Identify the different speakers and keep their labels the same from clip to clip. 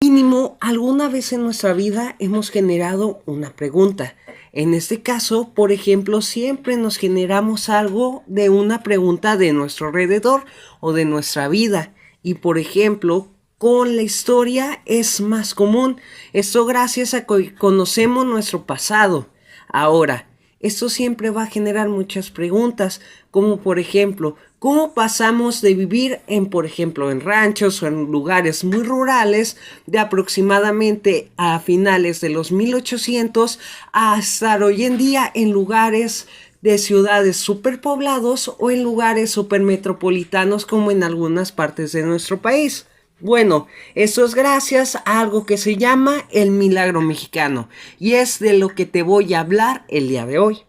Speaker 1: Mínimo, alguna vez en nuestra vida hemos generado una pregunta. En este caso, por ejemplo, siempre nos generamos algo de una pregunta de nuestro alrededor o de nuestra vida. Y por ejemplo, con la historia es más común. Esto gracias a que conocemos nuestro pasado. Ahora, esto siempre va a generar muchas preguntas, como por ejemplo, ¿cómo pasamos de vivir por ejemplo, en ranchos o en lugares muy rurales de aproximadamente a finales de los 1800 a estar hoy en día en lugares de ciudades superpoblados o en lugares supermetropolitanos como en algunas partes de nuestro país? Bueno, eso es gracias a algo que se llama el milagro mexicano y es de lo que te voy a hablar el día de hoy.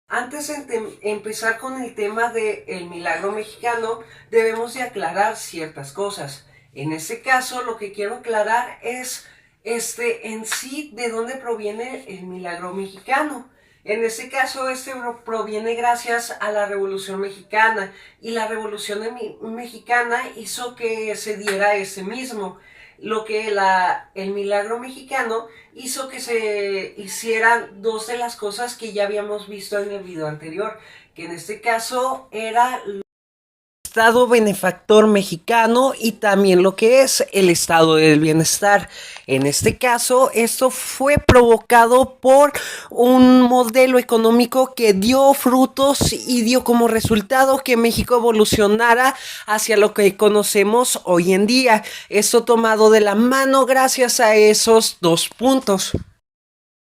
Speaker 1: Antes de empezar con el tema del milagro mexicano, debemos de aclarar ciertas cosas. En este caso, lo que quiero aclarar es en sí de dónde proviene el milagro mexicano. En este caso, proviene gracias a la Revolución Mexicana y la Revolución Mexicana hizo que se diera ese mismo. El milagro mexicano hizo que se hicieran dos de las cosas que ya habíamos visto en el video anterior, que en este caso era Estado benefactor mexicano y también lo que es el estado del bienestar. En este caso, esto fue provocado por un modelo económico que dio frutos y dio como resultado que México evolucionara hacia lo que conocemos hoy en día. Esto tomado de la mano gracias a esos dos puntos.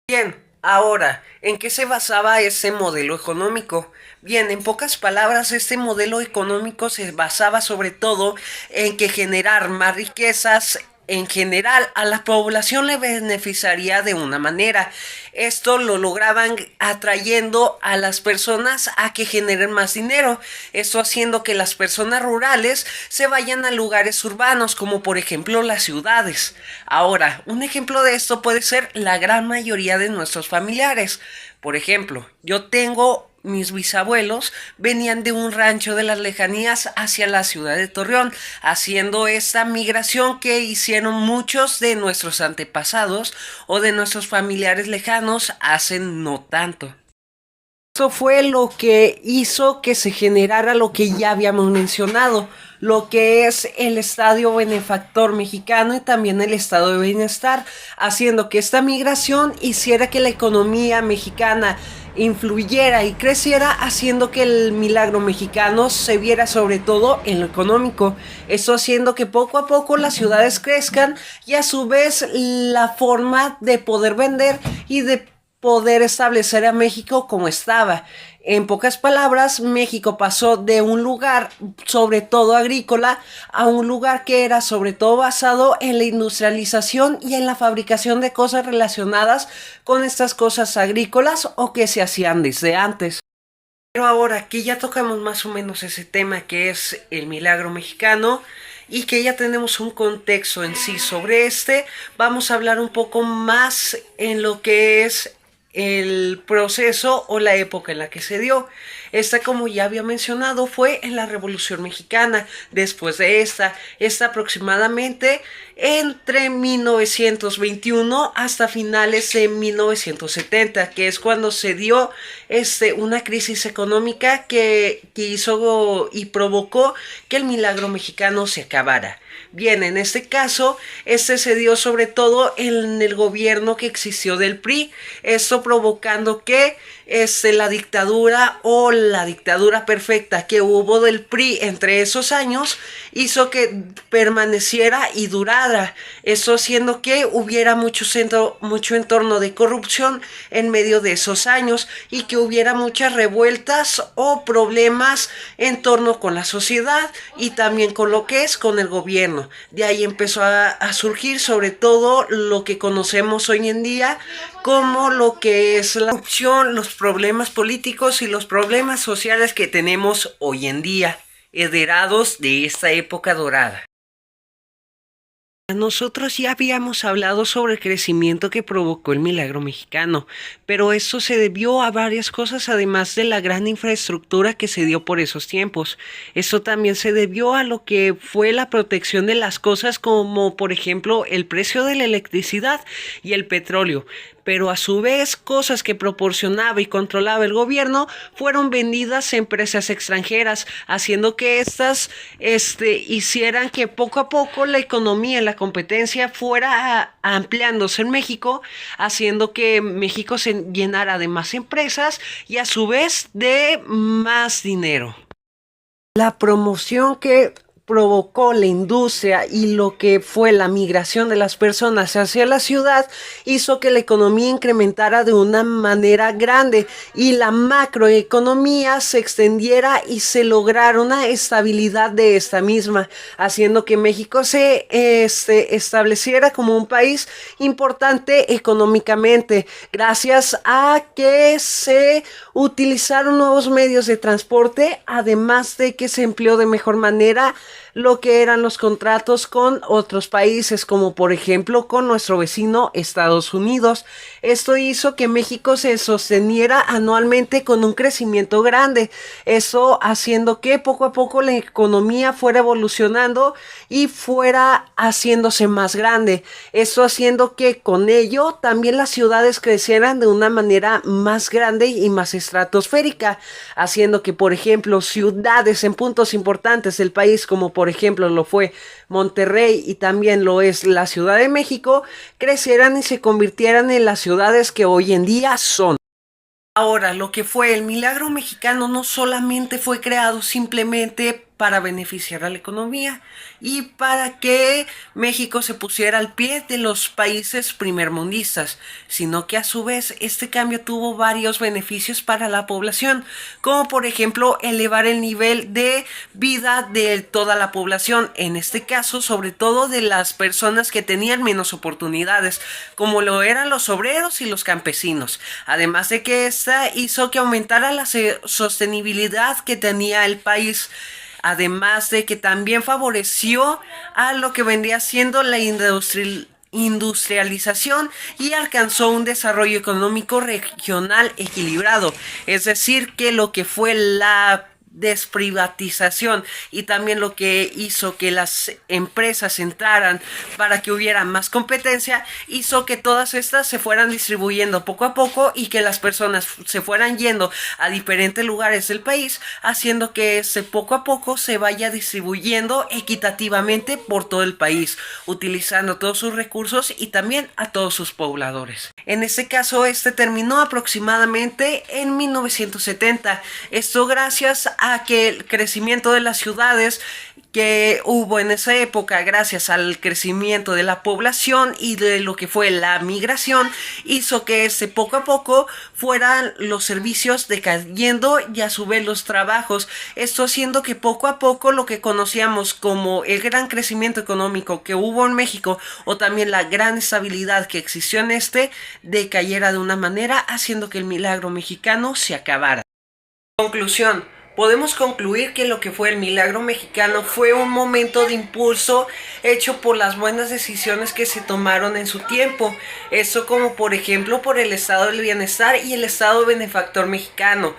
Speaker 1: Bien, ahora, ¿en qué se basaba ese modelo económico? Bien, en pocas palabras, este modelo económico se basaba sobre todo en que generar más riquezas en general a la población le beneficiaría de una manera. Esto lo lograban atrayendo a las personas a que generen más dinero. Esto haciendo que las personas rurales se vayan a lugares urbanos, como por ejemplo las ciudades. Ahora, un ejemplo de esto puede ser la gran mayoría de nuestros familiares. Por ejemplo, yo tengo mis bisabuelos venían de un rancho de las lejanías hacia la ciudad de Torreón, haciendo esta migración que hicieron muchos de nuestros antepasados o de nuestros familiares lejanos hace no tanto. Eso fue lo que hizo que se generara lo que ya habíamos mencionado, lo que es el Estadio Benefactor Mexicano y también el Estado de Bienestar, haciendo que esta migración hiciera que la economía mexicana influyera y creciera, haciendo que el milagro mexicano se viera sobre todo en lo económico. Eso haciendo que poco a poco las ciudades crezcan y a su vez la forma de poder vender y de poder establecer a México como estaba. En pocas palabras, México pasó de un lugar sobre todo agrícola a un lugar que era sobre todo basado en la industrialización y en la fabricación de cosas relacionadas con estas cosas agrícolas o que se hacían desde antes. Pero ahora que ya tocamos más o menos ese tema que es el milagro mexicano y que ya tenemos un contexto en sí sobre vamos a hablar un poco más en lo que es el proceso o la época en la que se dio. Como ya había mencionado, fue en la Revolución Mexicana. Después de esta aproximadamente entre 1921 hasta finales de 1970, que es cuando se dio una crisis económica que hizo y provocó que el milagro mexicano se acabara. Bien, en este caso, se dio sobre todo en el gobierno que existió del PRI, esto provocando que la dictadura o la dictadura perfecta que hubo del PRI entre esos años hizo que permaneciera y durara, eso haciendo que hubiera mucho entorno de corrupción en medio de esos años y que hubiera muchas revueltas o problemas en torno con la sociedad y también con lo que es con el gobierno. De ahí empezó a surgir sobre todo lo que conocemos hoy en día como lo que es la corrupción, los problemas políticos y los problemas sociales que tenemos hoy en día, heredados de esta época dorada. Nosotros ya habíamos hablado sobre el crecimiento que provocó el milagro mexicano, pero esto se debió a varias cosas, además de la gran infraestructura que se dio por esos tiempos. Esto también se debió a lo que fue la protección de las cosas, como por ejemplo el precio de la electricidad y el petróleo. Pero a su vez, cosas que proporcionaba y controlaba el gobierno fueron vendidas a empresas extranjeras, haciendo que éstas hicieran que poco a poco la economía y la competencia fuera ampliándose en México, haciendo que México se llenara de más empresas y a su vez de más dinero. La promoción que provocó la industria y lo que fue la migración de las personas hacia la ciudad hizo que la economía incrementara de una manera grande y la macroeconomía se extendiera y se lograra una estabilidad de esta misma, haciendo que México se estableciera como un país importante económicamente, gracias a que se utilizaron nuevos medios de transporte, además de que se empleó de mejor manera lo que eran los contratos con otros países, como por ejemplo con nuestro vecino Estados Unidos. Esto hizo que México se sosteniera anualmente con un crecimiento grande, eso haciendo que poco a poco la economía fuera evolucionando y fuera haciéndose más grande, esto haciendo que con ello también las ciudades crecieran de una manera más grande y más estratosférica, haciendo que por ejemplo ciudades en puntos importantes del país, como por ejemplo lo fue Monterrey y también lo es la Ciudad de México, crecieran y se convirtieran en las ciudades que hoy en día son. Ahora, lo que fue el milagro mexicano no solamente fue creado simplemente para beneficiar a la economía y para que México se pusiera al pie de los países primermundistas, sino que a su vez este cambio tuvo varios beneficios para la población, como por ejemplo elevar el nivel de vida de toda la población, en este caso sobre todo de las personas que tenían menos oportunidades, como lo eran los obreros y los campesinos, además de que esta hizo que aumentara la sostenibilidad que tenía el país. Además de que también favoreció a lo que vendría siendo la industrialización y alcanzó un desarrollo económico regional equilibrado. Es decir, que lo que fue la desprivatización y también lo que hizo que las empresas entraran para que hubiera más competencia, hizo que todas estas se fueran distribuyendo poco a poco y que las personas se fueran yendo a diferentes lugares del país, haciendo que poco a poco se vaya distribuyendo equitativamente por todo el país, utilizando todos sus recursos y también a todos sus pobladores. En este caso, terminó aproximadamente en 1970. Esto gracias a que el crecimiento de las ciudades que hubo en esa época, gracias al crecimiento de la población y de lo que fue la migración, hizo que poco a poco fueran los servicios decayendo y a su vez los trabajos, esto haciendo que poco a poco lo que conocíamos como el gran crecimiento económico que hubo en México o también la gran estabilidad que existió en decayera de una manera, haciendo que el milagro mexicano se acabara. Conclusión. Podemos concluir que lo que fue el milagro mexicano fue un momento de impulso hecho por las buenas decisiones que se tomaron en su tiempo. Eso como por ejemplo por el estado del bienestar y el estado benefactor mexicano.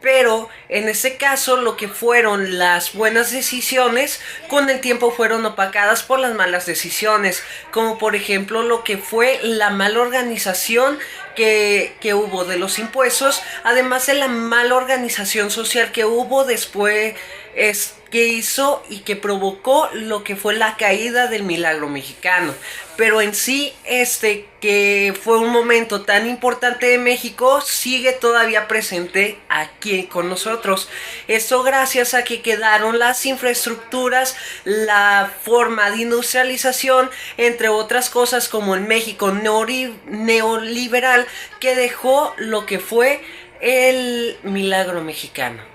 Speaker 1: Pero en ese caso lo que fueron las buenas decisiones con el tiempo fueron opacadas por las malas decisiones, como por ejemplo lo que fue la mala organización que hubo de los impuestos, además de la mala organización social que hubo después, que hizo y que provocó lo que fue la caída del milagro mexicano. Pero en sí, que fue un momento tan importante de México, sigue todavía presente aquí con nosotros. Esto gracias a que quedaron las infraestructuras, la forma de industrialización, entre otras cosas como el México neoliberal que dejó lo que fue el milagro mexicano.